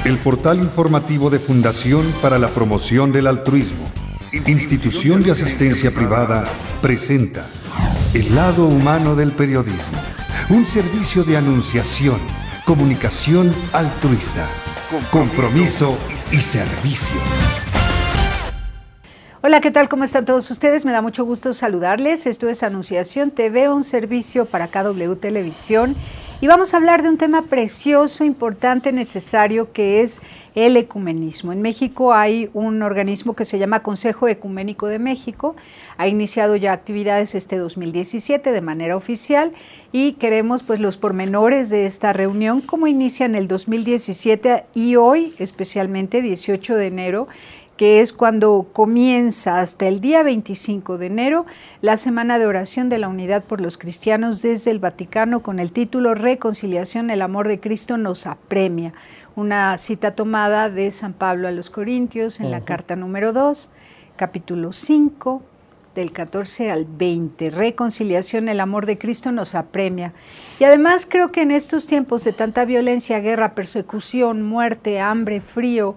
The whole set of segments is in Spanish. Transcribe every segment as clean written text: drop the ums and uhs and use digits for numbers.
El portal informativo de Fundación para la Promoción del Altruismo, institución de asistencia privada, presenta El lado humano del periodismo, un servicio de anunciación, comunicación altruista, compromiso y servicio. Hola, ¿qué tal? ¿Cómo están todos ustedes? Me da mucho gusto saludarles. Esto es Anunciación TV, un servicio para KW Televisión. Y vamos a hablar de un tema precioso, importante, necesario, que es el ecumenismo. En México hay un organismo que se llama Consejo Ecuménico de México. Ha iniciado ya actividades este 2017 de manera oficial y queremos pues los pormenores de esta reunión, cómo inicia en el 2017 y hoy, especialmente 18 de enero, que es cuando comienza hasta el día 25 de enero la Semana de Oración de la Unidad por los Cristianos desde el Vaticano con el título Reconciliación, el amor de Cristo nos apremia. Una cita tomada de San Pablo a los Corintios en la carta número 2, capítulo 5, del 14 al 20. Reconciliación, el amor de Cristo nos apremia. Y además creo que en estos tiempos de tanta violencia, guerra, persecución, muerte, hambre, frío,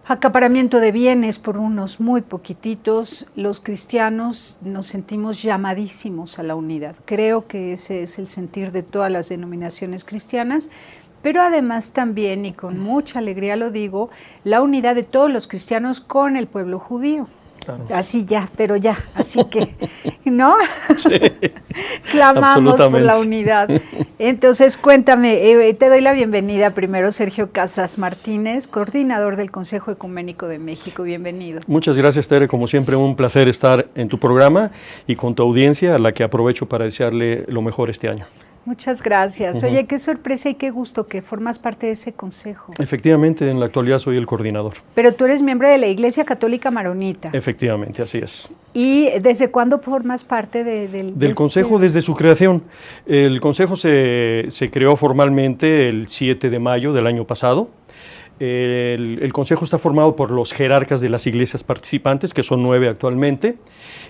acaparamiento de bienes por unos muy poquititos, los cristianos nos sentimos llamadísimos a la unidad. Creo que ese es el sentir de todas las denominaciones cristianas, pero además también, y con mucha alegría lo digo, la unidad de todos los cristianos con el pueblo judío. Claro. Así ya, pero ya, así que, ¿no? Sí, clamamos por la unidad. Entonces, cuéntame, te doy la bienvenida primero, Sergio Casas Martínez, coordinador del Consejo Ecuménico de México. Bienvenido. Muchas gracias, Tere. Como siempre, un placer estar en tu programa y con tu audiencia, a la que aprovecho para desearle lo mejor este año. Muchas gracias. Oye, qué sorpresa y qué gusto que formas parte de ese consejo. Efectivamente, en la actualidad soy el coordinador. Pero tú eres miembro de la Iglesia Católica Maronita. Efectivamente, así es. ¿Y desde cuándo formas parte del consejo? Desde su creación. El consejo se creó formalmente el 7 de mayo del año pasado. El consejo está formado por los jerarcas de las iglesias participantes, que son 9 actualmente,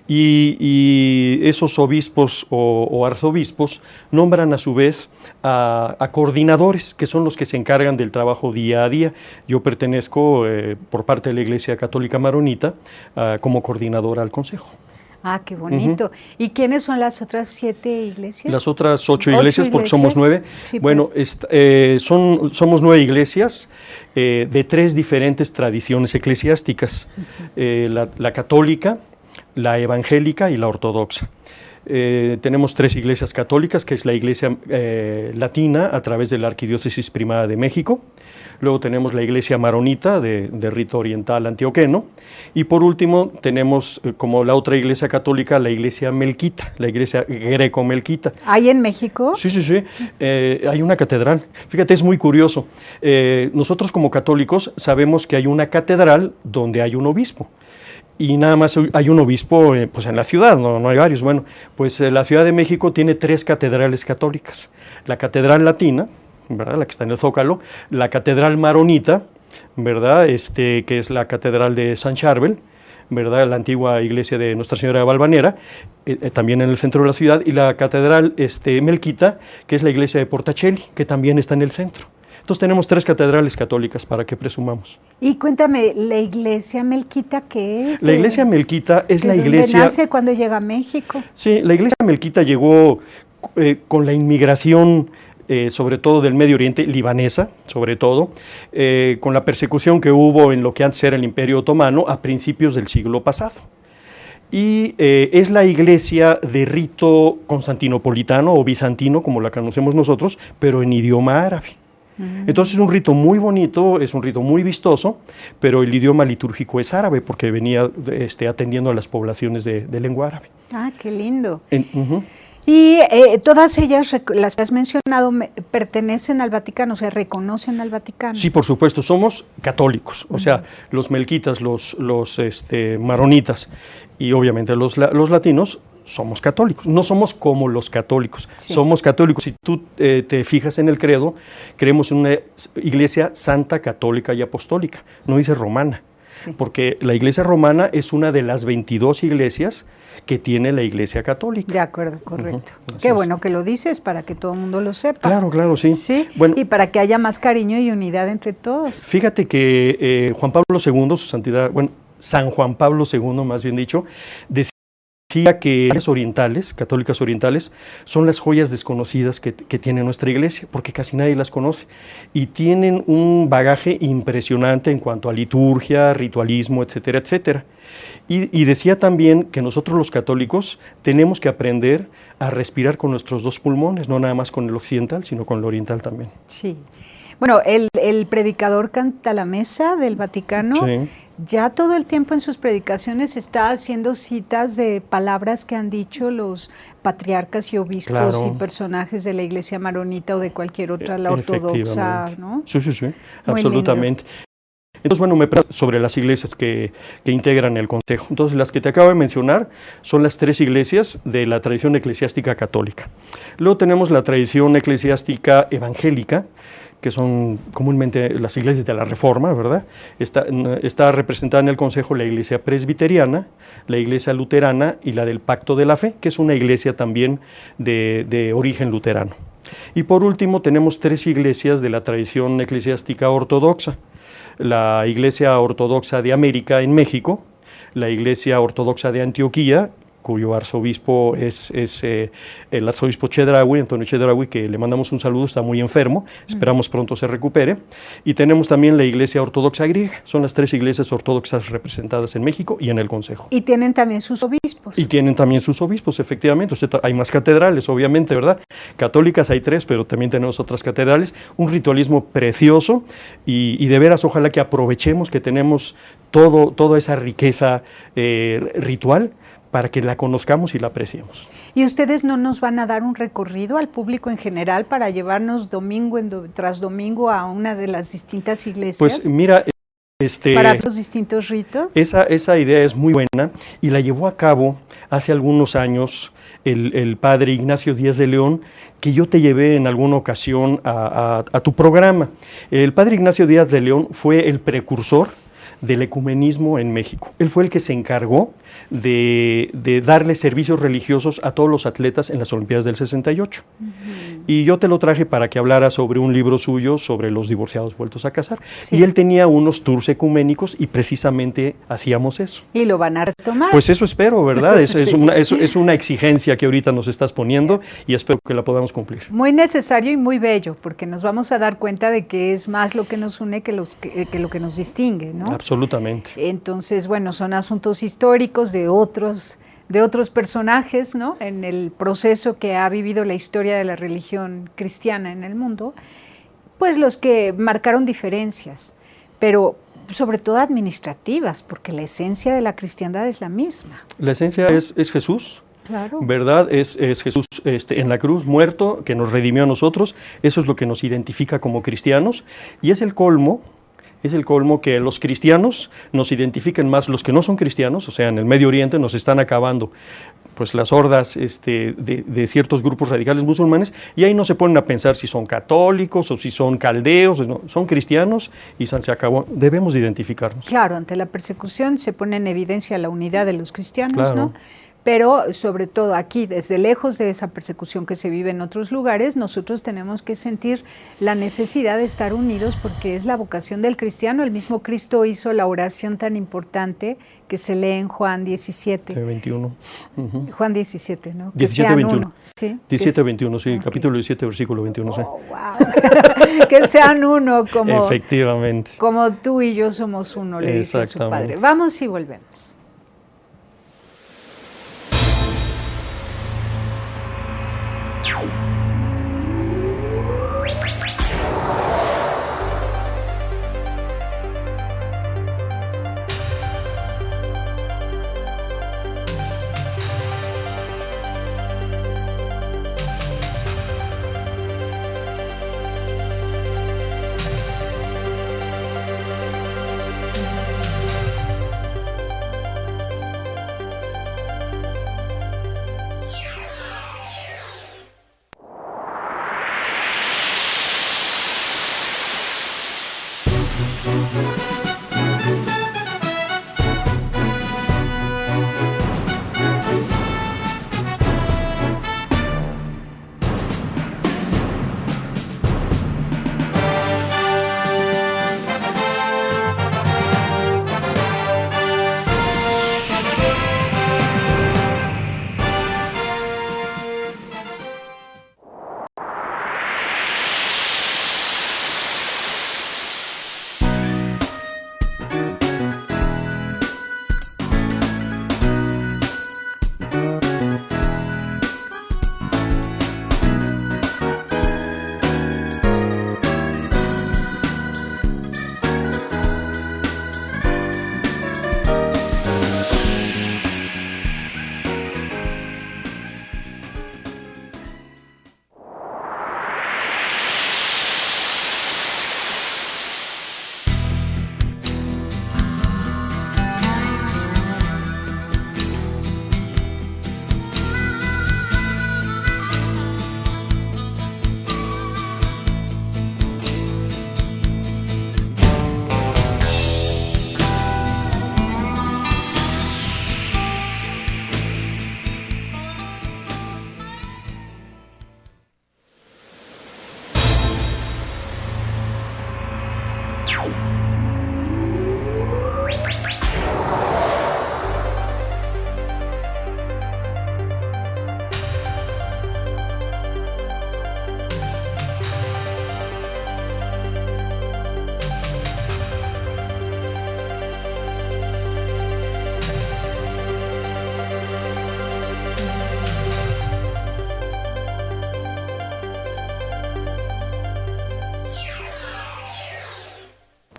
y esos obispos o arzobispos nombran a su vez a coordinadores, que son los que se encargan del trabajo día a día. Yo pertenezco por parte de la Iglesia Católica Maronita como coordinador al consejo. Ah, qué bonito. ¿Y quiénes son las otras 7 iglesias? Las otras 8 iglesias, porque somos 9. Sí, bueno, somos 9 iglesias de 3 diferentes tradiciones eclesiásticas, la católica, la evangélica y la ortodoxa. Tenemos 3 iglesias católicas, que es la iglesia latina a través de la Arquidiócesis Primada de México. Luego tenemos la iglesia maronita de rito oriental antioqueno. Y por último tenemos como la otra iglesia católica la iglesia melquita, la iglesia greco-melquita. ¿Hay en México? Sí. Hay una catedral. Fíjate, es muy curioso. Nosotros como católicos sabemos que hay una catedral donde hay un obispo. Y nada más hay un obispo pues en la ciudad, no hay varios. Bueno, pues la Ciudad de México tiene 3 catedrales católicas. La catedral latina, ¿verdad?, la que está en el Zócalo, la catedral maronita, ¿verdad?, que es la catedral de San Charbel, ¿verdad?, la antigua iglesia de Nuestra Señora de Valvanera, también en el centro de la ciudad, y la catedral melquita, que es la iglesia de Portacelli, que también está en el centro. Entonces tenemos 3 catedrales católicas para que presumamos. Y cuéntame, ¿la iglesia melquita qué es? La iglesia melquita es la iglesia... ¿Dónde nace cuando llega a México? Sí, la iglesia melquita llegó con la inmigración, sobre todo del Medio Oriente, libanesa, sobre todo, con la persecución que hubo en lo que antes era el Imperio Otomano a principios del siglo pasado. Y es la iglesia de rito constantinopolitano o bizantino, como la conocemos nosotros, pero en idioma árabe. Entonces es un rito muy bonito, es un rito muy vistoso, pero el idioma litúrgico es árabe porque venía atendiendo a las poblaciones de lengua árabe. Ah, qué lindo. Y todas ellas, las que has mencionado, pertenecen al Vaticano, se reconocen al Vaticano. Sí, por supuesto, somos católicos, o sea, los melquitas, los maronitas y obviamente los latinos somos católicos. No somos como los católicos, somos católicos. Si tú te fijas en el credo, creemos en una iglesia santa, católica y apostólica, no dice romana, porque la iglesia romana es una de las 22 iglesias que tiene la Iglesia Católica. De acuerdo, correcto. Así Qué es. bueno que lo dices para que todo el mundo lo sepa. Claro, claro, sí. Sí, Bueno, y para que haya más cariño y unidad entre todos. fíjate que Juan Pablo II, su santidad, bueno, San Juan Pablo II, más bien dicho, decía que las orientales, católicas orientales, son las joyas desconocidas que tiene nuestra iglesia, porque casi nadie las conoce, y tienen un bagaje impresionante en cuanto a liturgia, ritualismo, etcétera, etcétera. Y decía también que nosotros los católicos tenemos que aprender a respirar con nuestros dos pulmones, no nada más con el occidental, sino con el oriental también. Sí. Bueno, el predicador canta la mesa del Vaticano. Sí. Ya todo el tiempo en sus predicaciones está haciendo citas de palabras que han dicho los patriarcas y obispos Claro. y personajes de la Iglesia maronita o de cualquier otra, la ortodoxa, ¿no? Sí, sí, sí, Muy absolutamente. Entonces, bueno, me pregunto sobre las iglesias que integran el Consejo. Entonces, las que te acabo de mencionar son las 3 iglesias de la tradición eclesiástica católica. Luego tenemos la tradición eclesiástica evangélica, que son comúnmente las iglesias de la Reforma, ¿verdad? Está representada en el Consejo la iglesia presbiteriana, la iglesia luterana y la del Pacto de la Fe, que es una iglesia también de origen luterano. Y por último tenemos 3 iglesias de la tradición eclesiástica ortodoxa: la Iglesia Ortodoxa de América en México, la Iglesia Ortodoxa de Antioquía, cuyo arzobispo es el arzobispo Chedraui, Antonio Chedraui, que le mandamos un saludo, está muy enfermo, esperamos pronto se recupere. Y tenemos también la Iglesia Ortodoxa griega, son las 3 iglesias ortodoxas representadas en México y en el Consejo. Y tienen también sus obispos. Y tienen también sus obispos, efectivamente. O sea, hay más catedrales, obviamente, ¿verdad? Católicas hay 3, pero también tenemos otras catedrales. Un ritualismo precioso y de veras, ojalá que aprovechemos que tenemos toda esa riqueza ritual para que la conozcamos y la apreciemos. ¿Y ustedes no nos van a dar un recorrido al público en general para llevarnos domingo tras domingo a una de las distintas iglesias? Pues mira, para los distintos ritos. Esa idea es muy buena y la llevó a cabo hace algunos años el padre Ignacio Díaz de León, que yo te llevé en alguna ocasión a tu programa. El padre Ignacio Díaz de León fue el precursor del ecumenismo en México. Él fue el que se encargó de darle servicios religiosos a todos los atletas en las Olimpiadas del 68. Y yo te lo traje para que hablara sobre un libro suyo sobre los divorciados vueltos a casar. Sí. Y él tenía unos tours ecuménicos y precisamente hacíamos eso. Y lo van a retomar. Pues eso espero, ¿verdad? Sí. Es una exigencia que ahorita nos estás poniendo y espero que la podamos cumplir. Muy necesario y muy bello, porque nos vamos a dar cuenta de que es más lo que nos une que lo que nos distingue, ¿no? Absolutamente. Entonces, bueno, son asuntos históricos de otros personajes, ¿no? En el proceso que ha vivido la historia de la religión cristiana en el mundo, pues los que marcaron diferencias, pero sobre todo administrativas, porque la esencia de la cristiandad es la misma. La esencia es Jesús. Claro. ¿Verdad? Es Jesús en la cruz, muerto, que nos redimió a nosotros. Eso es lo que nos identifica como cristianos. Y es el colmo que los cristianos nos identifiquen más. Los que no son cristianos, o sea, en el Medio Oriente nos están acabando pues las hordas de ciertos grupos radicales musulmanes, y ahí no se ponen a pensar si son católicos o si son caldeos, no, son cristianos y se acabó. Debemos identificarnos. Claro, ante la persecución se pone en evidencia la unidad de los cristianos, Claro. ¿no? Pero sobre todo aquí, desde lejos de esa persecución que se vive en otros lugares, nosotros tenemos que sentir la necesidad de estar unidos porque es la vocación del cristiano. El mismo Cristo hizo la oración tan importante que se lee en Juan 17. 21. Uh-huh. Juan 17, ¿no? 17, 21. Uno, ¿sí? 17, 21, sí, Okay. Capítulo 17, versículo 21. Sí. Oh, wow. Que sean uno Efectivamente. como tú y yo somos uno, le dice a su Padre. Vamos y volvemos.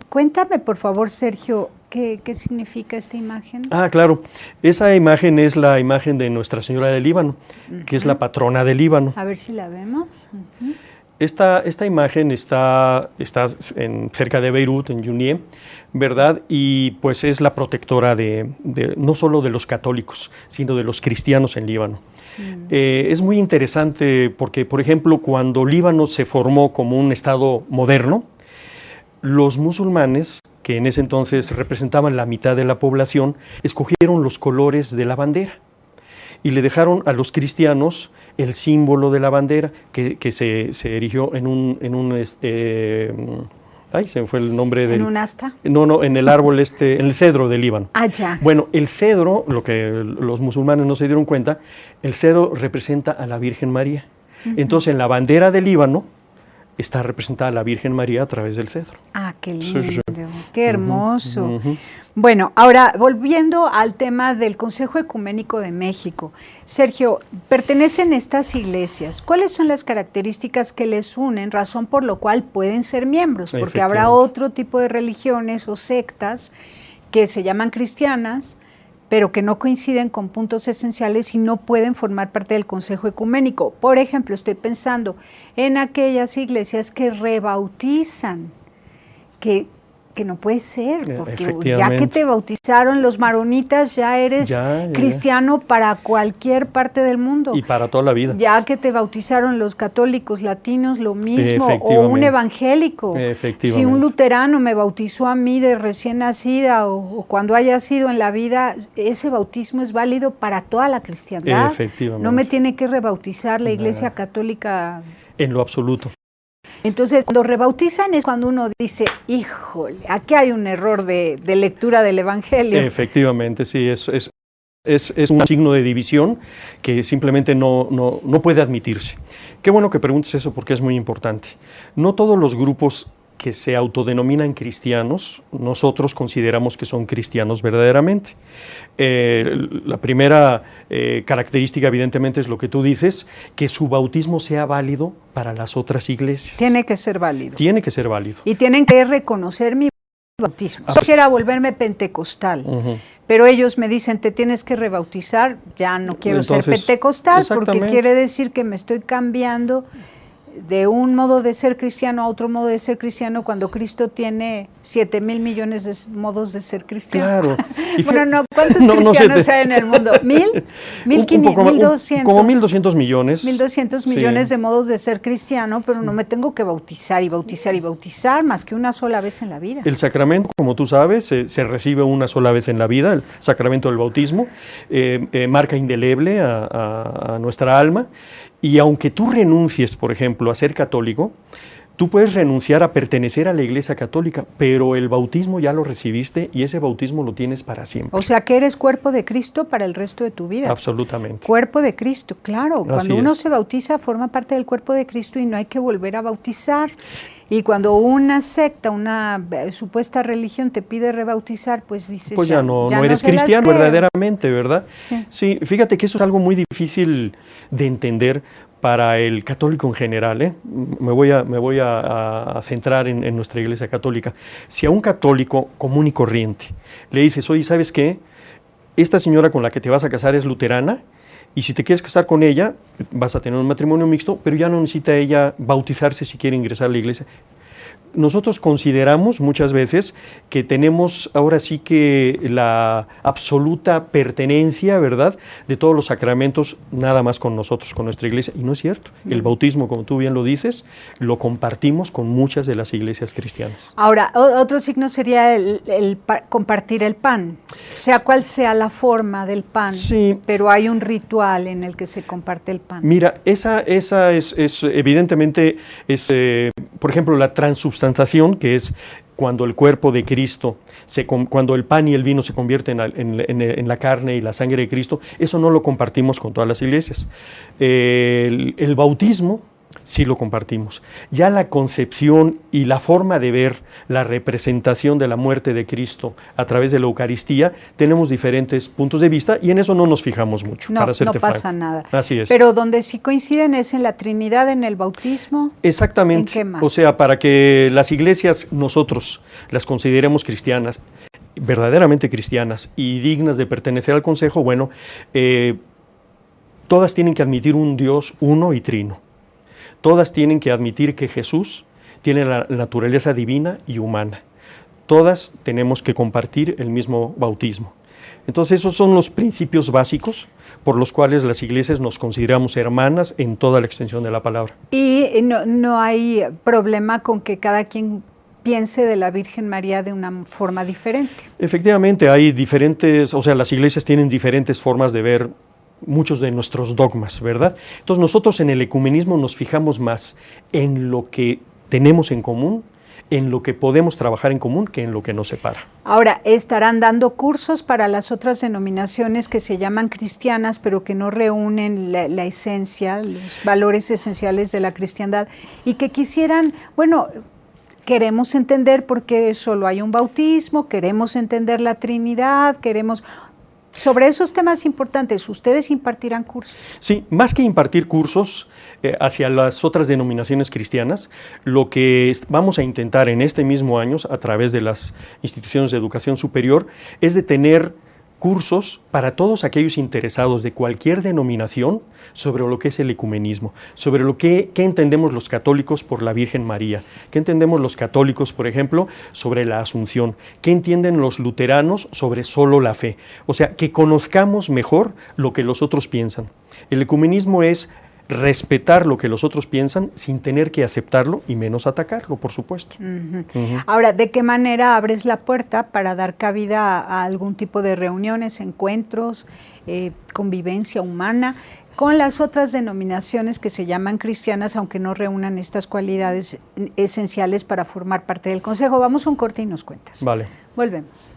Cuéntame, por favor, Sergio, ¿qué significa esta imagen? Ah, claro. Esa imagen es la imagen de Nuestra Señora del Líbano, que es la patrona del Líbano. A ver si la vemos. Esta imagen está cerca de Beirut, en Jounieh, ¿verdad? Y pues es la protectora no solo de los católicos, sino de los cristianos en Líbano. Es muy interesante porque, por ejemplo, cuando Líbano se formó como un estado moderno, los musulmanes, que en ese entonces representaban la mitad de la población, escogieron los colores de la bandera y le dejaron a los cristianos el símbolo de la bandera que se erigió ay, se me fue el nombre del... ¿En un asta? No, en el árbol en el cedro del Líbano. Ah, ya. Bueno, el cedro, lo que los musulmanes no se dieron cuenta, el cedro representa a la Virgen María. Entonces, en la bandera del Líbano está representada la Virgen María a través del cedro. Ah, qué lindo, sí. Qué hermoso. Bueno, ahora, volviendo al tema del Consejo Ecuménico de México. Sergio, pertenecen a estas iglesias. ¿Cuáles son las características que les unen, razón por lo cual pueden ser miembros? Porque habrá otro tipo de religiones o sectas que se llaman cristianas, pero que no coinciden con puntos esenciales y no pueden formar parte del Consejo Ecuménico. Por ejemplo, estoy pensando en aquellas iglesias que rebautizan, que no puede ser, porque ya que te bautizaron los maronitas, ya eres cristiano para cualquier parte del mundo. Y para toda la vida. Ya que te bautizaron los católicos latinos, lo mismo, o un evangélico. Si un luterano me bautizó a mí de recién nacida o cuando haya sido en la vida, ese bautismo es válido para toda la cristiandad. No me tiene que rebautizar la Iglesia Católica. En lo absoluto. Entonces, cuando rebautizan es cuando uno dice, híjole, aquí hay un error de lectura del Evangelio. Efectivamente, sí, es un signo de división que simplemente no puede admitirse. Qué bueno que preguntes eso porque es muy importante. No todos los grupos que se autodenominan cristianos, nosotros consideramos que son cristianos verdaderamente. La primera característica, evidentemente, es lo que tú dices, que su bautismo sea válido para las otras iglesias. Tiene que ser válido. Tiene que ser válido. Y tienen que reconocer mi bautismo. Yo quisiera volverme pentecostal, pero ellos me dicen, te tienes que rebautizar, ya no quiero ser pentecostal, porque quiere decir que me estoy cambiando de un modo de ser cristiano a otro modo de ser cristiano cuando Cristo tiene 7,000 millones de modos de ser cristiano. Claro. Bueno, no, ¿cuántos cristianos hay en el mundo? ¿1,000? ¿1,200? Como 1,200 millones. 1,200 millones de modos de ser cristiano, pero no me tengo que bautizar y bautizar y bautizar más que una sola vez en la vida. El sacramento, como tú sabes, se recibe una sola vez en la vida, el sacramento del bautismo, marca indeleble a nuestra alma. Y aunque tú renuncies, por ejemplo, a ser católico, tú puedes renunciar a pertenecer a la Iglesia Católica, pero el bautismo ya lo recibiste y ese bautismo lo tienes para siempre. O sea que eres cuerpo de Cristo para el resto de tu vida. Absolutamente. Cuerpo de Cristo, claro. Cuando uno se bautiza, forma parte del cuerpo de Cristo y no hay que volver a bautizar. Y cuando una secta, una supuesta religión te pide rebautizar, pues dices... Pues ya no eres cristiano verdaderamente, ¿verdad? Sí, fíjate que eso es algo muy difícil de entender para el católico en general. Me voy a centrar en nuestra Iglesia Católica. Si a un católico común y corriente le dices, oye, ¿sabes qué? Esta señora con la que te vas a casar es luterana, y si te quieres casar con ella, vas a tener un matrimonio mixto, pero ya no necesita ella bautizarse si quiere ingresar a la iglesia. Nosotros consideramos muchas veces que tenemos ahora sí que la absoluta pertenencia, ¿verdad?, de todos los sacramentos nada más con nosotros, con nuestra iglesia, y no es cierto. El bautismo, como tú bien lo dices, lo compartimos con muchas de las iglesias cristianas. Ahora, otro signo sería el compartir el pan, sea cual sea la forma del pan, pero hay un ritual en el que se comparte el pan. Mira, esa es evidentemente, por ejemplo, la transubstanciación, que es cuando el cuerpo de Cristo, cuando el pan y el vino se convierten en la carne y la sangre de Cristo, eso no lo compartimos con todas las iglesias. El bautismo sí lo compartimos. Ya la concepción y la forma de ver la representación de la muerte de Cristo a través de la Eucaristía, tenemos diferentes puntos de vista y en eso no nos fijamos mucho. No, para serte no pasa franco. nada. Así es. Pero donde sí coinciden es en la Trinidad, en el bautismo. Exactamente. ¿En qué más? O sea, para que las iglesias nosotros las consideremos cristianas, verdaderamente cristianas y dignas de pertenecer al consejo, bueno, todas tienen que admitir un Dios uno y trino. Todas tienen que admitir que Jesús tiene la naturaleza divina y humana. Todas tenemos que compartir el mismo bautismo. Entonces, esos son los principios básicos por los cuales las iglesias nos consideramos hermanas en toda la extensión de la palabra. Y no hay problema con que cada quien piense de la Virgen María de una forma diferente. Efectivamente, hay diferentes, o sea, las iglesias tienen diferentes formas de ver muchos de nuestros dogmas, ¿verdad? Entonces nosotros en el ecumenismo nos fijamos más en lo que tenemos en común, en lo que podemos trabajar en común, que en lo que nos separa. Ahora, estarán dando cursos para las otras denominaciones que se llaman cristianas, pero que no reúnen la esencia, los valores esenciales de la cristiandad, y que quisieran, bueno, queremos entender por qué solo hay un bautismo, queremos entender la Trinidad, queremos... Sobre esos temas importantes, ¿ustedes impartirán cursos? Sí, más que impartir cursos hacia las otras denominaciones cristianas, lo que vamos a intentar en este mismo año, a través de las instituciones de educación superior, es de tener cursos para todos aquellos interesados de cualquier denominación sobre lo que es el ecumenismo, sobre lo que entendemos los católicos por la Virgen María, qué entendemos los católicos, por ejemplo, sobre la Asunción, qué entienden los luteranos sobre solo la fe, o sea, que conozcamos mejor lo que los otros piensan. El ecumenismo es respetar lo que los otros piensan sin tener que aceptarlo y menos atacarlo, por supuesto. Ahora, ¿de qué manera abres la puerta para dar cabida a algún tipo de reuniones, encuentros, convivencia humana con las otras denominaciones que se llaman cristianas, aunque no reúnan estas cualidades esenciales para formar parte del consejo? Vamos a un corte y nos cuentas. Vale. Volvemos.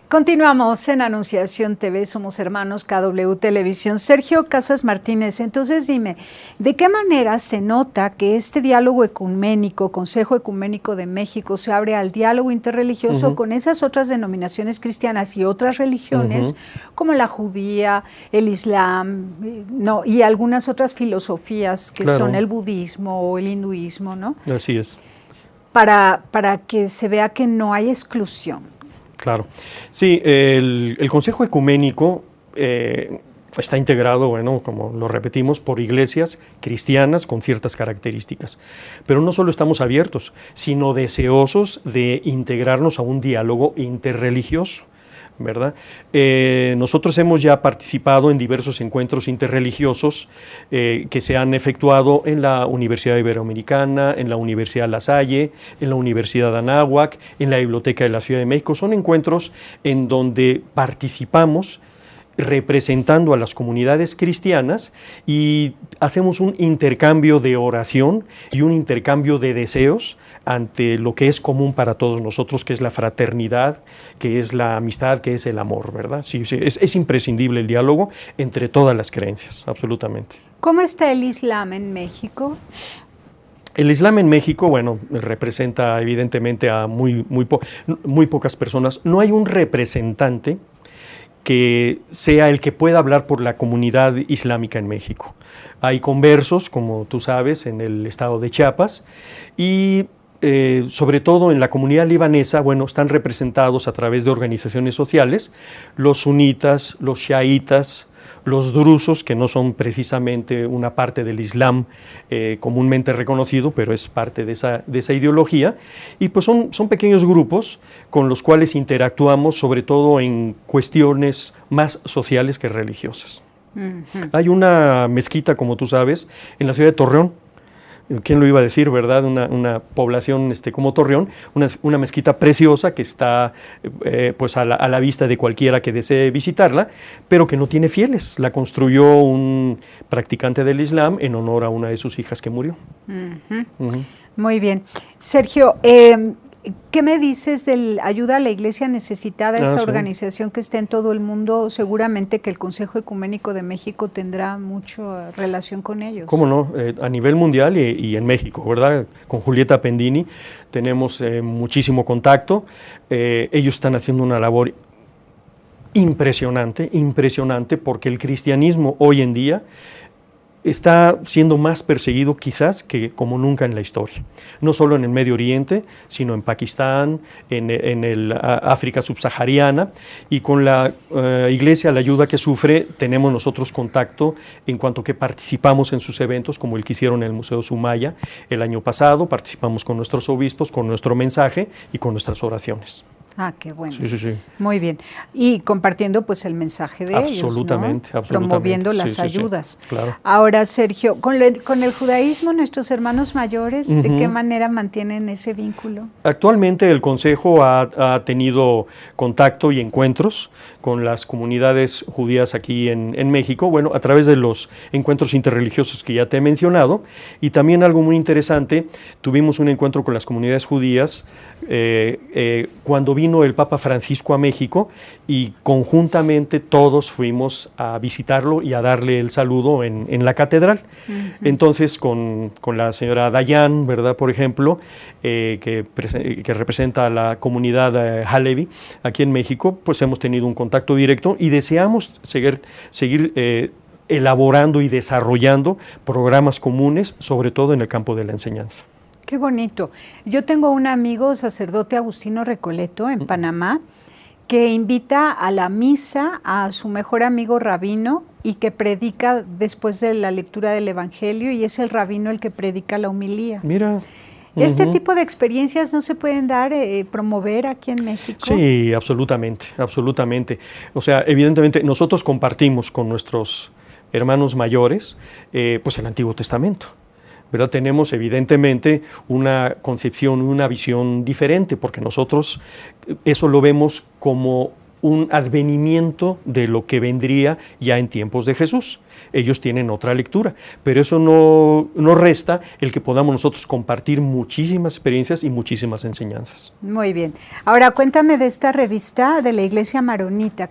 Continuamos en Anunciación TV, somos hermanos KW Televisión. Sergio Casas Martínez, entonces dime, ¿de qué manera se nota que este diálogo ecuménico, Consejo Ecuménico de México, se abre al diálogo interreligioso con esas otras denominaciones cristianas y otras religiones, como la judía, el islam, y algunas otras filosofías que son el budismo o el hinduismo, ¿no? Así es. Para que se vea que no hay exclusión. Claro. Sí, el Consejo Ecuménico está integrado, bueno, como lo repetimos, por iglesias cristianas con ciertas características. Pero no solo estamos abiertos, sino deseosos de integrarnos a un diálogo interreligioso, ¿verdad? Nosotros hemos ya participado en diversos encuentros interreligiosos que se han efectuado en la Universidad Iberoamericana, en la Universidad La Salle, en la Universidad de Anáhuac, en la Biblioteca de la Ciudad de México. Son encuentros en donde participamos representando a las comunidades cristianas y hacemos un intercambio de oración y un intercambio de deseos ante lo que es común para todos nosotros, que es la fraternidad, que es la amistad, que es el amor, ¿verdad? Sí, es imprescindible el diálogo entre todas las creencias, absolutamente. ¿Cómo está el Islam en México? El Islam en México, bueno, representa evidentemente a muy pocas personas. No hay un representante que sea el que pueda hablar por la comunidad islámica en México. Hay conversos, como tú sabes, en el estado de Chiapas y sobre todo en la comunidad libanesa, bueno, están representados a través de organizaciones sociales, los sunitas, los chiitas, los drusos, que no son precisamente una parte del Islam comúnmente reconocido, pero es parte de esa ideología, y pues son pequeños grupos con los cuales interactuamos, sobre todo en cuestiones más sociales que religiosas. Hay una mezquita, como tú sabes, en la ciudad de Torreón. ¿Quién lo iba a decir, verdad? Una población como Torreón, una mezquita preciosa que está pues a la vista de cualquiera que desee visitarla, pero que no tiene fieles. La construyó un practicante del Islam en honor a una de sus hijas que murió. Muy bien. Sergio, ¿qué me dices de ayuda a la iglesia necesitada, esta organización que está en todo el mundo? Seguramente que el Consejo Ecuménico de México tendrá mucha relación con ellos. ¿Cómo no? A nivel mundial y en México, ¿verdad? Con Julieta Pendini tenemos muchísimo contacto. Ellos están haciendo una labor impresionante, porque el cristianismo hoy en día está siendo más perseguido quizás que como nunca en la historia. No solo en el Medio Oriente, sino en Pakistán, en el África subsahariana, y con la iglesia, la ayuda que sufre, tenemos nosotros contacto en cuanto que participamos en sus eventos, como el que hicieron en el Museo Sumaya el año pasado, participamos con nuestros obispos, con nuestro mensaje y con nuestras oraciones. Ah, qué bueno. Sí. Muy bien. Y compartiendo pues el mensaje de ellos, ¿no? Absolutamente. Promoviendo las ayudas. Sí, claro. Ahora, Sergio, con el judaísmo, nuestros hermanos mayores, ¿de qué manera mantienen ese vínculo? Actualmente el Consejo ha tenido contacto y encuentros con las comunidades judías aquí en México, bueno, a través de los encuentros interreligiosos que ya te he mencionado, y también algo muy interesante, tuvimos un encuentro con las comunidades judías cuando vino el Papa Francisco a México y conjuntamente todos fuimos a visitarlo y a darle el saludo en la catedral. Entonces con la señora Dayan, ¿verdad? Por ejemplo, que representa a la comunidad Halevi aquí en México, pues hemos tenido un contacto directo y deseamos seguir elaborando y desarrollando programas comunes, sobre todo en el campo de la enseñanza. Qué bonito. Yo tengo un amigo, sacerdote Agustino Recoleto, en Panamá, que invita a la misa a su mejor amigo rabino y que predica después de la lectura del Evangelio, y es el rabino el que predica la homilía. Mira. ¿Este tipo de experiencias no se pueden dar, promover aquí en México? Sí, absolutamente. O sea, evidentemente nosotros compartimos con nuestros hermanos mayores pues el Antiguo Testamento, ¿verdad? Tenemos evidentemente una concepción, una visión diferente, porque nosotros eso lo vemos como un advenimiento de lo que vendría ya en tiempos de Jesús. Ellos tienen otra lectura, pero eso no resta el que podamos nosotros compartir muchísimas experiencias y muchísimas enseñanzas. Muy bien. Ahora cuéntame de esta revista de la Iglesia Maronita.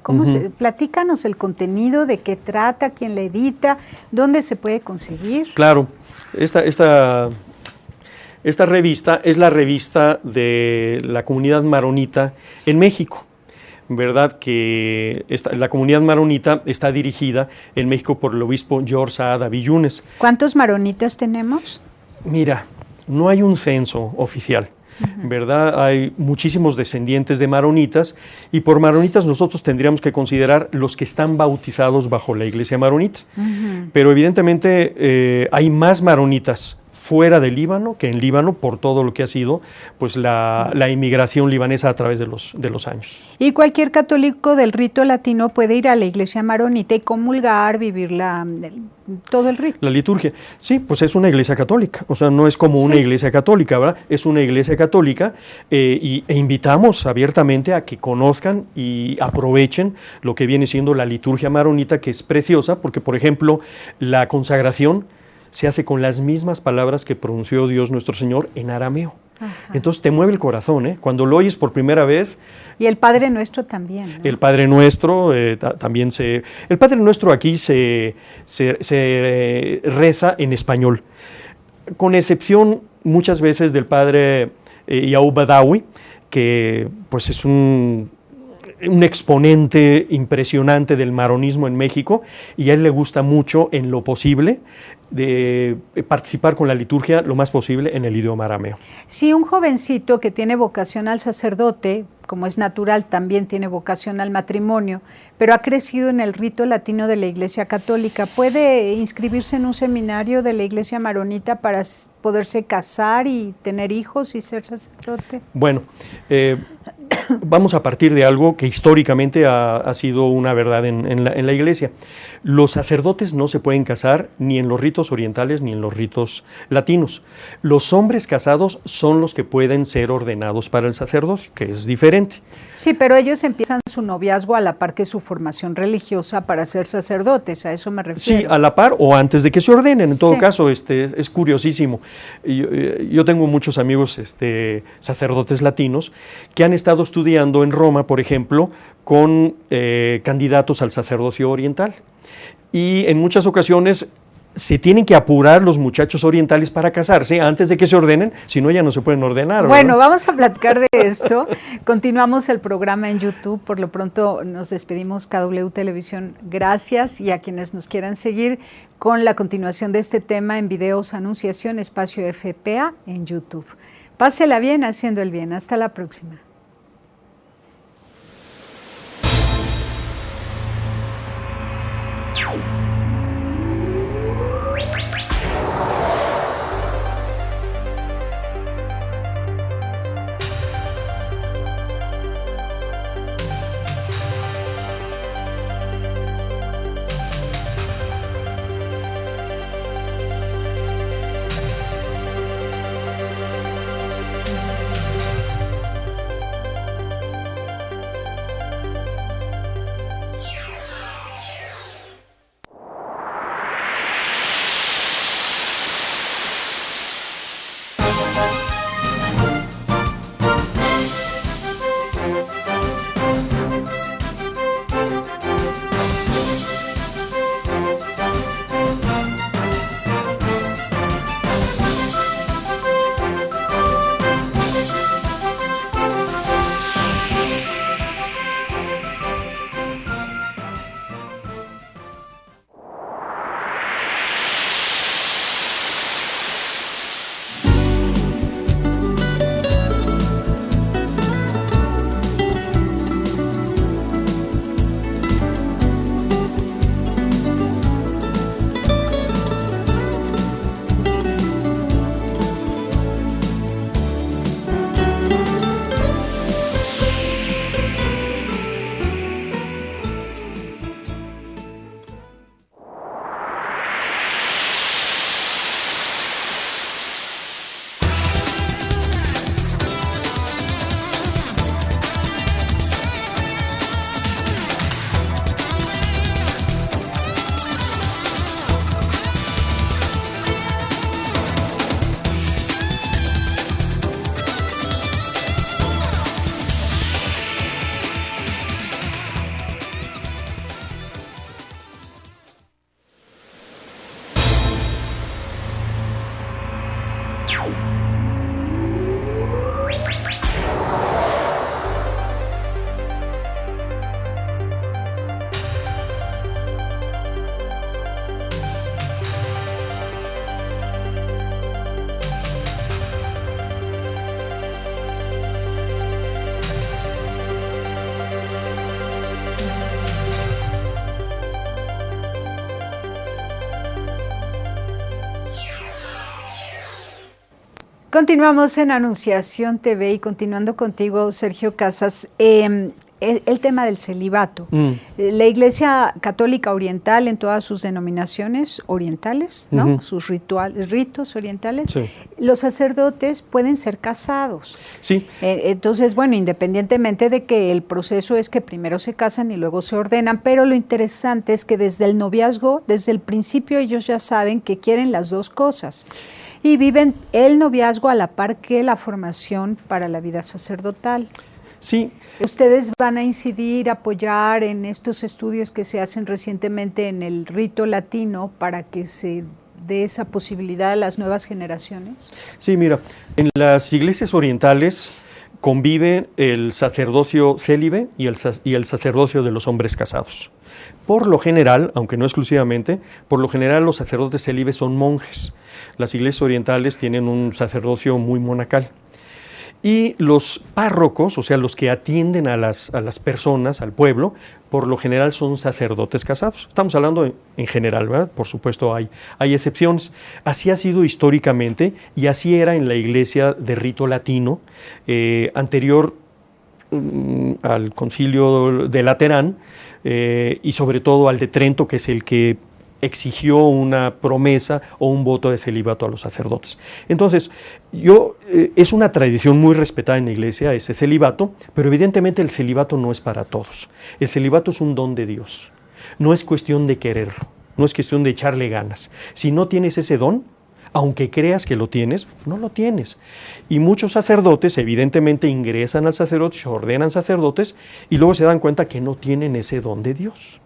Platícanos el contenido, de qué trata, quién la edita, dónde se puede conseguir. Claro, esta revista es la revista de la comunidad maronita en México. ¿Verdad? Que la comunidad maronita está dirigida en México por el obispo George Saada Villunes. ¿Cuántos maronitas tenemos? Mira, no hay un censo oficial, ¿verdad? Hay muchísimos descendientes de maronitas y por maronitas nosotros tendríamos que considerar los que están bautizados bajo la iglesia maronita. Pero evidentemente hay más maronitas fuera del Líbano que en Líbano por todo lo que ha sido pues la inmigración libanesa a través de los años. Y cualquier católico del rito latino puede ir a la iglesia maronita y comulgar, vivir todo el rito. La liturgia, sí, pues es una iglesia católica, o sea, no es como una iglesia católica, ¿verdad? Es una iglesia católica e invitamos abiertamente a que conozcan y aprovechen lo que viene siendo la liturgia maronita, que es preciosa, porque por ejemplo la consagración se hace con las mismas palabras que pronunció Dios nuestro Señor en arameo. Ajá. Entonces te mueve el corazón, ¿eh? Cuando lo oyes por primera vez. Y el Padre Nuestro también, ¿no? El Padre Nuestro también el Padre Nuestro aquí se reza en español, con excepción muchas veces del Padre Yaú Badawi, que pues es un exponente impresionante del maronismo en México, y a él le gusta mucho, en lo posible, de participar con la liturgia lo más posible en el idioma arameo. Si un jovencito que tiene vocación al sacerdote, como es natural, también tiene vocación al matrimonio, pero ha crecido en el rito latino de la Iglesia Católica, ¿puede inscribirse en un seminario de la Iglesia Maronita para poderse casar y tener hijos y ser sacerdote? Bueno, vamos a partir de algo que históricamente ha sido una verdad en la Iglesia. Los sacerdotes no se pueden casar ni en los ritos orientales ni en los ritos latinos. Los hombres casados son los que pueden ser ordenados para el sacerdocio, que es diferente. Sí, pero ellos empiezan su noviazgo a la par que su formación religiosa para ser sacerdotes, a eso me refiero. Sí, a la par o antes de que se ordenen. En todo caso, es curiosísimo. Yo tengo muchos amigos sacerdotes latinos que han estado estudiando en Roma, por ejemplo, con candidatos al sacerdocio oriental. Y en muchas ocasiones se tienen que apurar los muchachos orientales para casarse antes de que se ordenen, si no ya no se pueden ordenar. Bueno, ¿verdad? vamos a platicar de esto. Continuamos el programa en YouTube. Por lo pronto nos despedimos, KW Televisión. Gracias, y a quienes nos quieran seguir con la continuación de este tema en videos Anunciación Espacio FPA en YouTube. Pásela bien haciendo el bien. Hasta la próxima. Continuamos en Anunciación TV y continuando contigo, Sergio Casas, el tema del celibato. La Iglesia Católica Oriental en todas sus denominaciones orientales, ¿no? Sus ritos orientales, Sí. los sacerdotes pueden ser casados. Sí. Entonces, bueno, independientemente de que el proceso es que primero se casan y luego se ordenan, pero lo interesante es que desde el noviazgo, desde el principio ellos ya saben que quieren las dos cosas y viven el noviazgo a la par que la formación para la vida sacerdotal. Sí. ¿Ustedes van a incidir, apoyar en estos estudios que se hacen recientemente en el rito latino para que se dé esa posibilidad a las nuevas generaciones? Sí, mira, en las iglesias orientales convive el sacerdocio célibe y el sacerdocio de los hombres casados. Por lo general, aunque no exclusivamente, por lo general los sacerdotes célibes son monjes. Las iglesias orientales tienen un sacerdocio muy monacal. Y los párrocos, o sea, los que atienden a las personas, al pueblo, por lo general son sacerdotes casados. Estamos hablando en general, ¿verdad? Por supuesto hay excepciones. Así ha sido históricamente y así era en la iglesia de rito latino, anterior al concilio de Laterán y sobre todo al de Trento, que es el que exigió una promesa o un voto de celibato a los sacerdotes. Entonces, es una tradición muy respetada en la iglesia ese celibato, pero evidentemente el celibato no es para todos. El celibato es un don de Dios. No es cuestión de quererlo, no es cuestión de echarle ganas. Si no tienes ese don, aunque creas que lo tienes, no lo tienes. Y muchos sacerdotes evidentemente ingresan al sacerdote, se ordenan sacerdotes y luego se dan cuenta que no tienen ese don de Dios.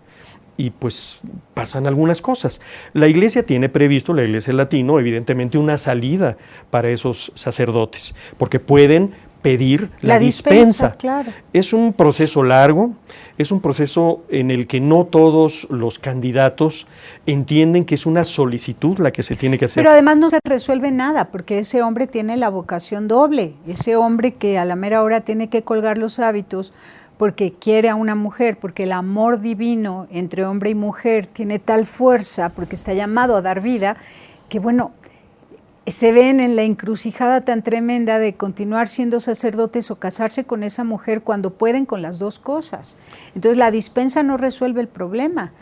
Y pues pasan algunas cosas. La iglesia tiene previsto, la iglesia latino, evidentemente una salida para esos sacerdotes, porque pueden pedir la dispensa. Claro. Es un proceso largo, es un proceso en el que no todos los candidatos entienden que es una solicitud la que se tiene que hacer. Pero además no se resuelve nada, porque ese hombre tiene la vocación doble, ese hombre que a la mera hora tiene que colgar los hábitos, porque quiere a una mujer, porque el amor divino entre hombre y mujer tiene tal fuerza, porque está llamado a dar vida, que bueno, se ven en la encrucijada tan tremenda de continuar siendo sacerdotes o casarse con esa mujer cuando pueden con las dos cosas. Entonces la dispensa no resuelve el problema.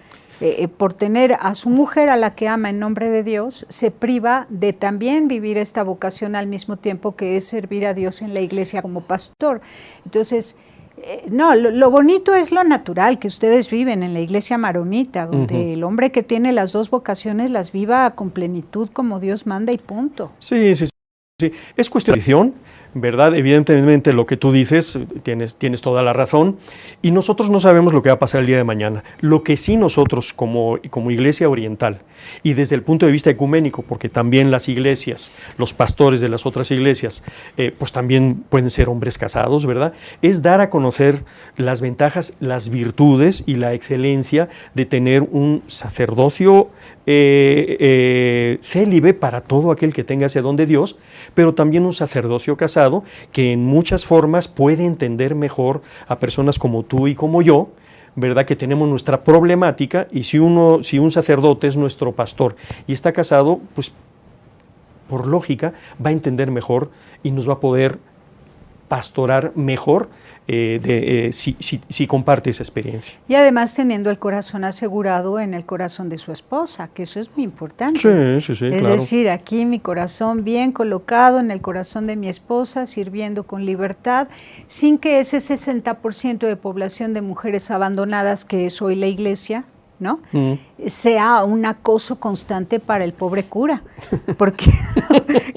Por tener a su mujer a la que ama en nombre de Dios, se priva de también vivir esta vocación al mismo tiempo que es servir a Dios en la iglesia como pastor. Entonces, no, lo bonito es lo natural que ustedes viven en la iglesia maronita, donde el hombre que tiene las dos vocaciones las viva con plenitud como Dios manda y punto. Sí. Es cuestión de tradición, ¿verdad? Evidentemente lo que tú dices, tienes toda la razón, y nosotros no sabemos lo que va a pasar el día de mañana. Lo que sí nosotros como iglesia oriental, y desde el punto de vista ecuménico, porque también las iglesias, los pastores de las otras iglesias, pues también pueden ser hombres casados, ¿verdad? Es dar a conocer las ventajas, las virtudes y la excelencia de tener un sacerdocio célibe para todo aquel que tenga ese don de Dios, pero también un sacerdocio casado que en muchas formas puede entender mejor a personas como tú y como yo, ¿verdad? Que tenemos nuestra problemática, y si un sacerdote es nuestro pastor y está casado, pues por lógica va a entender mejor y nos va a poder pastorar mejor si comparte esa experiencia. Y además teniendo el corazón asegurado en el corazón de su esposa, que eso es muy importante. Sí, es claro. decir, aquí mi corazón bien colocado en el corazón de mi esposa, sirviendo con libertad, sin que ese 60% de población de mujeres abandonadas que es hoy la iglesia, ¿no? Sea un acoso constante para el pobre cura, porque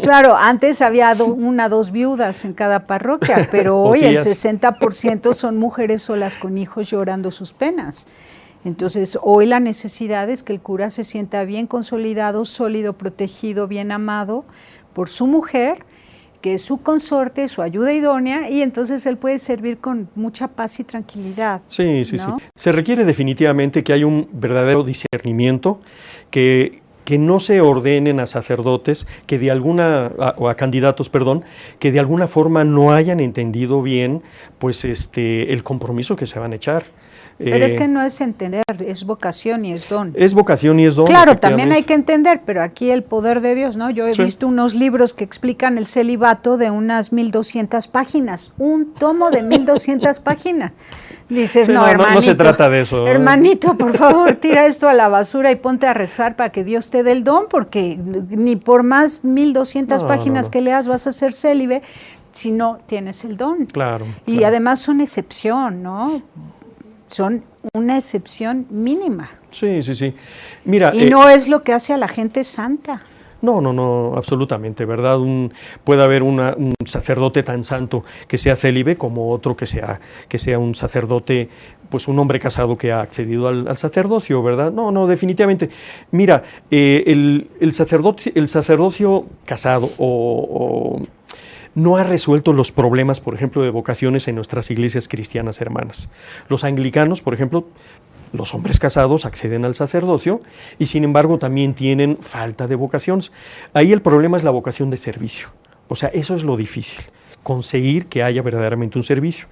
claro, antes había dos viudas en cada parroquia, pero hoy el 60% son mujeres solas con hijos llorando sus penas. Entonces hoy la necesidad es que el cura se sienta bien consolidado, sólido, protegido, bien amado por su mujer, que es su consorte, su ayuda idónea, y entonces él puede servir con mucha paz y tranquilidad. Sí. Se requiere definitivamente que haya un verdadero discernimiento, que no se ordenen a sacerdotes o a candidatos, perdón, que de alguna forma no hayan entendido bien pues el compromiso que se van a echar. Pero es que no es entender, es vocación y es don. Es vocación y es don. Claro, también hay que entender, pero aquí el poder de Dios, ¿no? Yo he visto unos libros que explican el celibato de unas 1200 páginas, un tomo de 1200 páginas. Dices, no, hermanito. No se trata de eso. Hermanito, por favor, tira esto a la basura y ponte a rezar para que Dios te dé el don, porque ni por más 1200 páginas que leas vas a ser célibe si no tienes el don. Claro. Y además son excepción, ¿no? Son una excepción mínima. Sí, sí, sí. Mira, y no es lo que hace a la gente santa. No, absolutamente, ¿verdad? Puede haber un sacerdote tan santo que sea célibe como otro que sea un sacerdote, pues un hombre casado que ha accedido al sacerdocio, ¿verdad? No, definitivamente. Mira, el sacerdocio casado no ha resuelto los problemas, por ejemplo, de vocaciones en nuestras iglesias cristianas hermanas. Los anglicanos, por ejemplo, los hombres casados acceden al sacerdocio y sin embargo también tienen falta de vocaciones. Ahí el problema es la vocación de servicio. O sea, eso es lo difícil, conseguir que haya verdaderamente un servicio.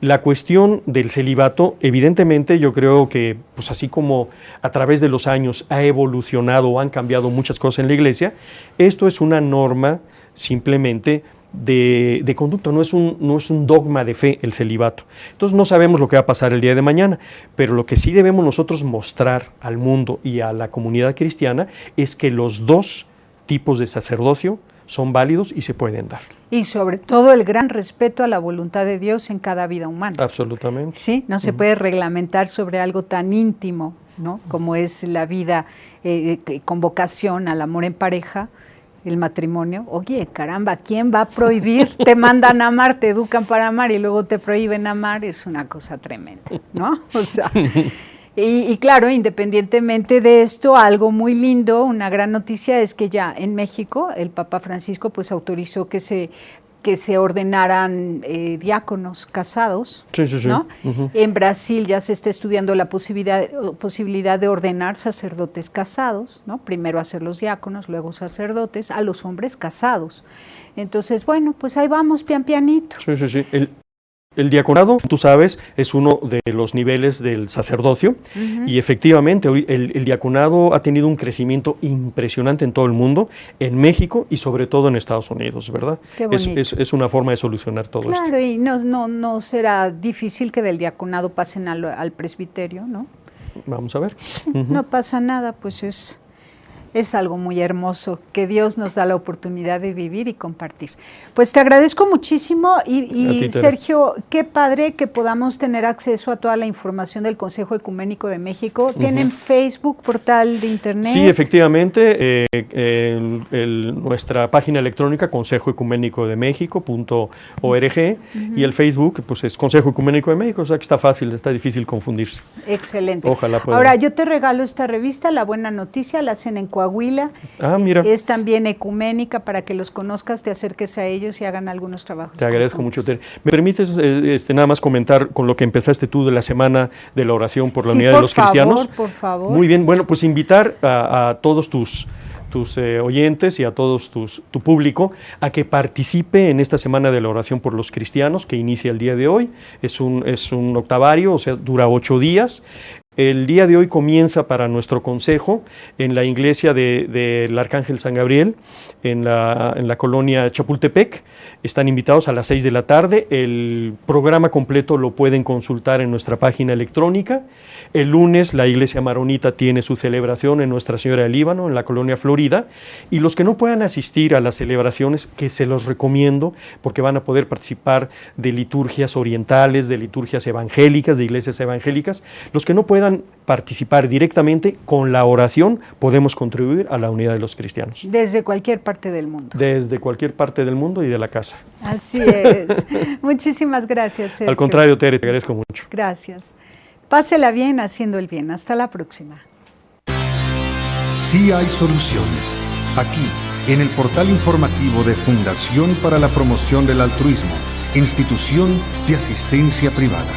La cuestión del celibato, evidentemente yo creo que, pues así como a través de los años ha evolucionado o han cambiado muchas cosas en la iglesia, esto es una norma simplemente de conducta, no es un dogma de fe el celibato. Entonces no sabemos lo que va a pasar el día de mañana, pero lo que sí debemos nosotros mostrar al mundo y a la comunidad cristiana es que los dos tipos de sacerdocio son válidos y se pueden dar. Y sobre todo el gran respeto a la voluntad de Dios en cada vida humana. Absolutamente. Sí, no se puede reglamentar sobre algo tan íntimo, ¿no? Como es la vida con vocación al amor en pareja, el matrimonio. Oye, caramba, ¿quién va a prohibir? Te mandan a amar, te educan para amar y luego te prohíben amar, es una cosa tremenda, ¿no? O sea, y claro, independientemente de esto, algo muy lindo, una gran noticia es que ya en México el Papa Francisco pues autorizó que se ordenaran diáconos casados, sí, sí, sí. ¿no? Uh-huh. En Brasil ya se está estudiando la posibilidad de ordenar sacerdotes casados, ¿no? Primero hacer los diáconos, luego sacerdotes, a los hombres casados. Entonces, bueno, pues ahí vamos, pian pianito. Sí, sí, sí. El diaconado, tú sabes, es uno de los niveles del sacerdocio y efectivamente el diaconado ha tenido un crecimiento impresionante en todo el mundo, en México y sobre todo en Estados Unidos, ¿verdad? Qué bonito. Es una forma de solucionar todo esto. Claro, y no será difícil que del diaconado pasen al presbiterio, ¿no? Vamos a ver. No pasa nada, pues es algo muy hermoso que Dios nos da la oportunidad de vivir y compartir. Pues te agradezco muchísimo y Sergio, qué padre que podamos tener acceso a toda la información del Consejo Ecuménico de México. ¿Tienen Facebook, portal de internet? Sí, efectivamente, nuestra página electrónica consejoecuménicodemexico.org y el Facebook pues es Consejo Ecuménico de México, o sea que está fácil, está difícil confundirse. Excelente. Ojalá pueda. Ahora yo te regalo esta revista, La Buena Noticia, la hacen en Coahuila. Mira. Es también ecuménica para que los conozcas, te acerques a ellos y hagan algunos trabajos. Te agradezco mucho, Tere. ¿Me permites nada más comentar con lo que empezaste tú de la semana de la oración por la unidad de los cristianos? Por favor. Muy bien, bueno, pues invitar a todos tus oyentes y a todos tu público a que participe en esta semana de la oración por los cristianos que inicia el día de hoy. Es un octavario, o sea, dura 8 días. El día de hoy comienza para nuestro consejo en la iglesia del Arcángel San Gabriel, en la colonia Chapultepec. Están invitados a las 6 de la tarde. El programa completo lo pueden consultar en nuestra página electrónica. El lunes la iglesia maronita tiene su celebración en Nuestra Señora del Líbano, en la colonia Florida. Y los que no puedan asistir a las celebraciones, que se los recomiendo, porque van a poder participar de liturgias orientales, de liturgias evangélicas, de iglesias evangélicas. Los que no puedan participar directamente, con la oración podemos contribuir a la unidad de los cristianos. Desde cualquier parte del mundo. Desde cualquier parte del mundo y de la casa. Así es. Muchísimas gracias, Sergio. Al contrario, Tere, te agradezco mucho. Gracias. Pásela bien haciendo el bien. Hasta la próxima. Sí hay soluciones. Aquí, en el portal informativo de Fundación para la Promoción del Altruismo, Institución de Asistencia Privada.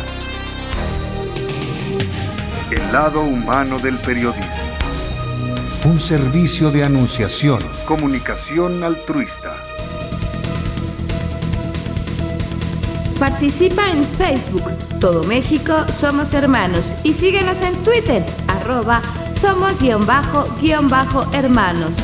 El lado humano del periodismo. Un servicio de anunciación, comunicación altruista. Participa en Facebook, Todo México Somos Hermanos, y síguenos en Twitter, @somos_hermanos.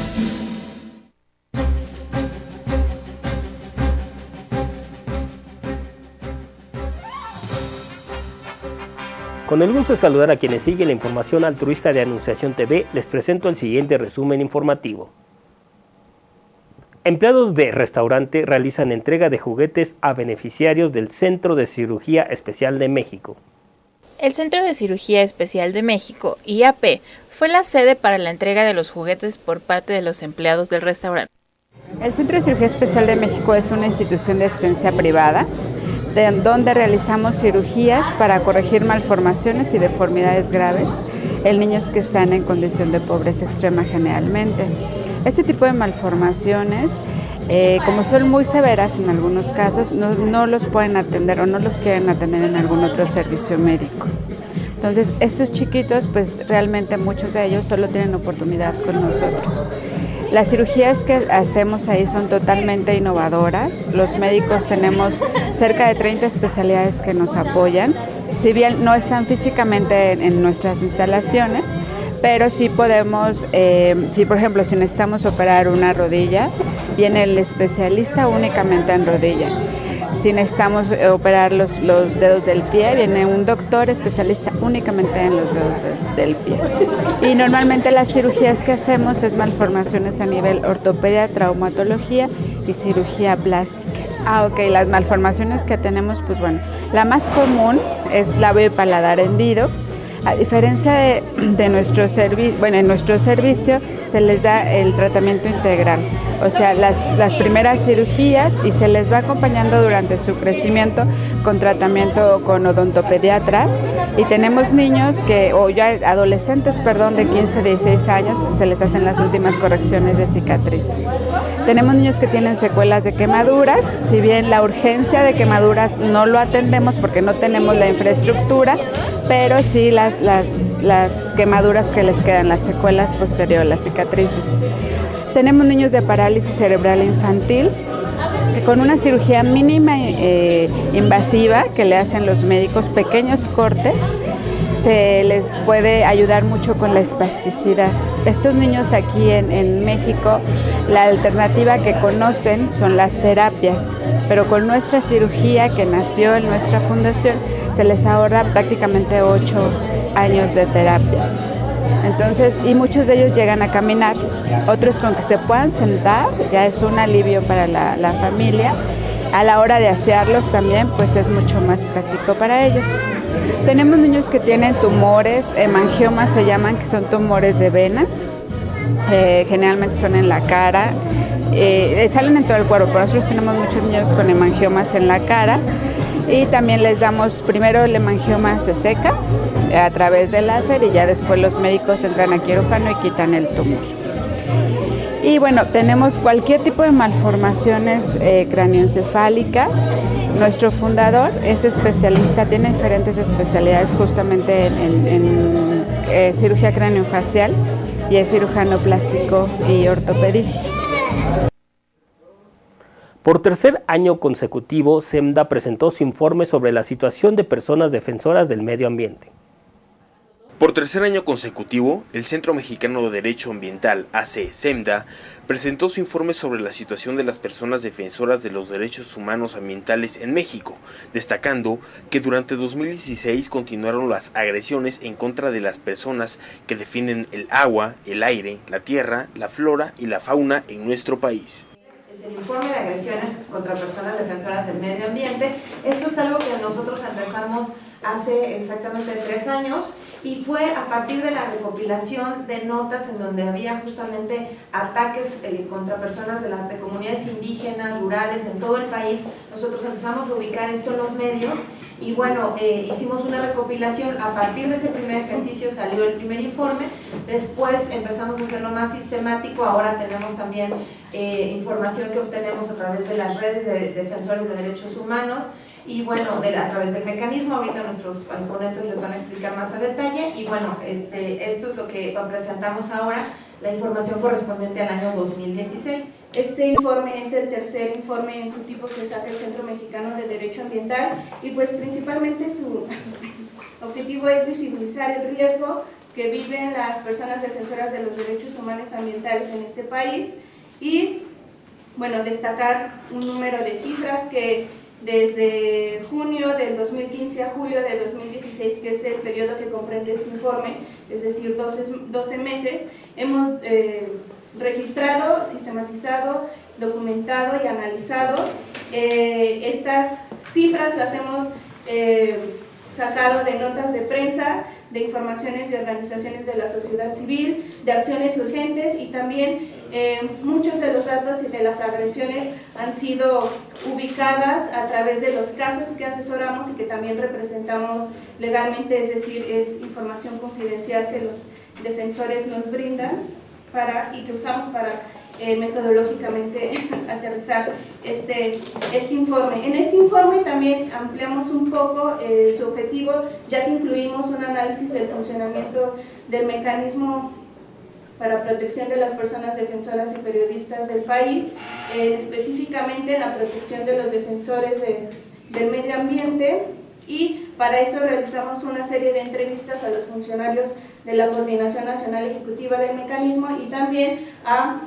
Con el gusto de saludar a quienes siguen la información altruista de Anunciación TV, les presento el siguiente resumen informativo. Empleados de restaurante realizan entrega de juguetes a beneficiarios del Centro de Cirugía Especial de México. El Centro de Cirugía Especial de México, IAP, fue la sede para la entrega de los juguetes por parte de los empleados del restaurante. El Centro de Cirugía Especial de México es una institución de asistencia privada donde realizamos cirugías para corregir malformaciones y deformidades graves en niños que están en condición de pobreza extrema generalmente. Este tipo de malformaciones, como son muy severas en algunos casos, no los pueden atender o no los quieren atender en algún otro servicio médico. Entonces, estos chiquitos, pues realmente muchos de ellos solo tienen oportunidad con nosotros. Las cirugías que hacemos ahí son totalmente innovadoras. Los médicos tenemos cerca de 30 especialidades que nos apoyan. Si bien no están físicamente en nuestras instalaciones, pero sí podemos, si por ejemplo si necesitamos operar una rodilla, viene el especialista únicamente en rodilla. Si necesitamos operar los dedos del pie, viene un doctor especialista únicamente en los dedos del pie. Y normalmente las cirugías que hacemos es malformaciones a nivel ortopedia, traumatología y cirugía plástica. Ok, las malformaciones que tenemos, pues bueno, la más común es labio y paladar hendido. A diferencia de nuestro servicio, bueno, en nuestro servicio se les da el tratamiento integral, o sea, las primeras cirugías, y se les va acompañando durante su crecimiento con tratamiento con odontopediatras, y tenemos niños o ya adolescentes, de 15 a 16 años que se les hacen las últimas correcciones de cicatriz. Tenemos niños que tienen secuelas de quemaduras, si bien la urgencia de quemaduras no lo atendemos porque no tenemos la infraestructura, pero sí las quemaduras que les quedan, las secuelas posteriores, las cicatrices. Tenemos niños de parálisis cerebral infantil, que con una cirugía mínima invasiva que le hacen los médicos, pequeños cortes, se les puede ayudar mucho con la espasticidad. Estos niños aquí en México, la alternativa que conocen son las terapias, pero con nuestra cirugía que nació en nuestra fundación, se les ahorra prácticamente 8 años de terapias. Entonces, y muchos de ellos llegan a caminar, otros con que se puedan sentar, ya es un alivio para la familia. A la hora de asearlos también, pues es mucho más práctico para ellos. Tenemos niños que tienen tumores, hemangiomas se llaman, que son tumores de venas, generalmente son en la cara, salen en todo el cuerpo, pero nosotros tenemos muchos niños con hemangiomas en la cara, y también les damos, primero el hemangioma se seca a través del láser, y ya después los médicos entran a quirófano y quitan el tumor. Y bueno, tenemos cualquier tipo de malformaciones cranioencefálicas. Nuestro fundador es especialista, tiene diferentes especialidades justamente en cirugía craneofacial, y es cirujano plástico y ortopedista. Por tercer año consecutivo, SEMDA presentó su informe sobre la situación de personas defensoras del medio ambiente. Por tercer año consecutivo, el Centro Mexicano de Derecho Ambiental, SEMDA, presentó su informe sobre la situación de las personas defensoras de los derechos humanos ambientales en México, destacando que durante 2016 continuaron las agresiones en contra de las personas que defienden el agua, el aire, la tierra, la flora y la fauna en nuestro país. Es el informe de agresiones contra personas defensoras del medio ambiente. Esto es algo que nosotros empezamos hace exactamente 3 años, y fue a partir de la recopilación de notas en donde había justamente ataques contra personas de comunidades indígenas, rurales, en todo el país. Nosotros empezamos a ubicar esto en los medios, y bueno, hicimos una recopilación. A partir de ese primer ejercicio salió el primer informe, después empezamos a hacerlo más sistemático. Ahora tenemos también información que obtenemos a través de las redes de defensores de derechos humanos, y bueno, a través del mecanismo. Ahorita nuestros ponentes les van a explicar más a detalle, y bueno, esto es lo que presentamos ahora, la información correspondiente al año 2016. Este informe es el tercer informe en su tipo que saca el Centro Mexicano de Derecho Ambiental y pues principalmente su objetivo es visibilizar el riesgo que viven las personas defensoras de los derechos humanos ambientales en este país y, bueno, destacar un número de cifras que desde junio del 2015 a julio del 2016, que es el periodo que comprende este informe, es decir, 12 meses, hemos registrado, sistematizado, documentado y analizado. Estas cifras las hemos sacado de notas de prensa, de informaciones de organizaciones de la sociedad civil, de acciones urgentes y también muchos de los datos y de las agresiones han sido ubicadas a través de los casos que asesoramos y que también representamos legalmente, es decir, es información confidencial que los defensores nos brindan y que usamos para metodológicamente aterrizar este informe. En este informe también ampliamos un poco su objetivo, ya que incluimos un análisis del funcionamiento del mecanismo para protección de las personas defensoras y periodistas del país, específicamente en la protección de los defensores del medio ambiente, y para eso realizamos una serie de entrevistas a los funcionarios de la Coordinación Nacional Ejecutiva del Mecanismo y también a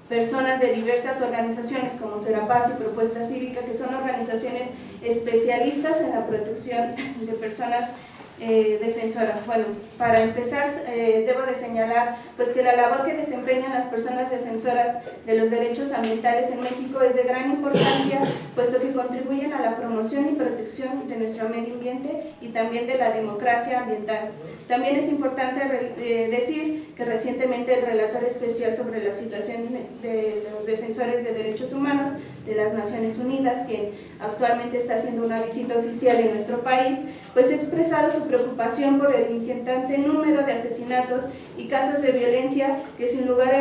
personas de diversas organizaciones como Serapaz y Propuesta Cívica, que son organizaciones especialistas en la protección de personas defensoras. Bueno, para empezar debo de señalar pues que la labor que desempeñan las personas defensoras de los derechos ambientales en México es de gran importancia, puesto que contribuyen a la promoción y protección de nuestro medio ambiente y también de la democracia ambiental. También es importante decir que recientemente el relator especial sobre la situación de los defensores de derechos humanos de las Naciones Unidas, quien actualmente está haciendo una visita oficial en nuestro país, pues ha expresado su preocupación por el inquietante número de asesinatos y casos de violencia que sin lugar